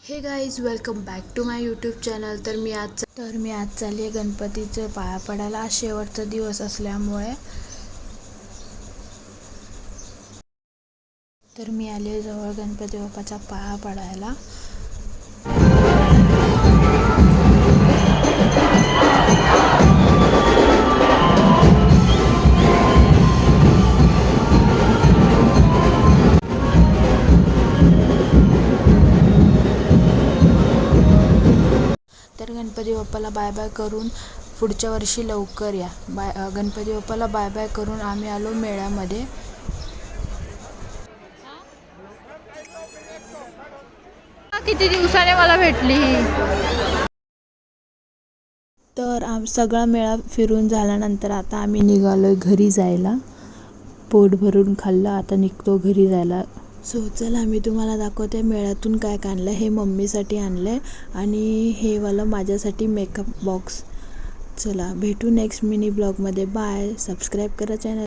हे guys welcome back to my YouTube channel. तर मी आज चालली आहे गणपतीचं पाया पडायला। आज शेवटचा दिवस असल्यामुळे तर मी आले जवळ गणपती बाप्पाचा पाया पडायला। तर गणपती बाप्पाला बाय बाय करून पुढच्या वर्षी लवकर या। गणपती बाप्पाला बाय बाय करून आम्ही आलो मेळ्यामध्ये। किती दिवसाने मला भेटली। तर सगळा मेळा फिरून झाल्यानंतर आता आम्ही निघालोय घरी जायला। पोट भरून खाल्लं, आता निघतो घरी जायला। सो चला मी तुम्हाला दाखवते मेळ्यातून काय काय आणलं। हे मम्मीसाठी आणलं आणि हे वाला माझ्यासाठी मेकअप बॉक्स। चला भेटू नेक्स्ट मिनी ब्लॉगमध्ये। बाय, सबस्क्राईब करा चॅनल।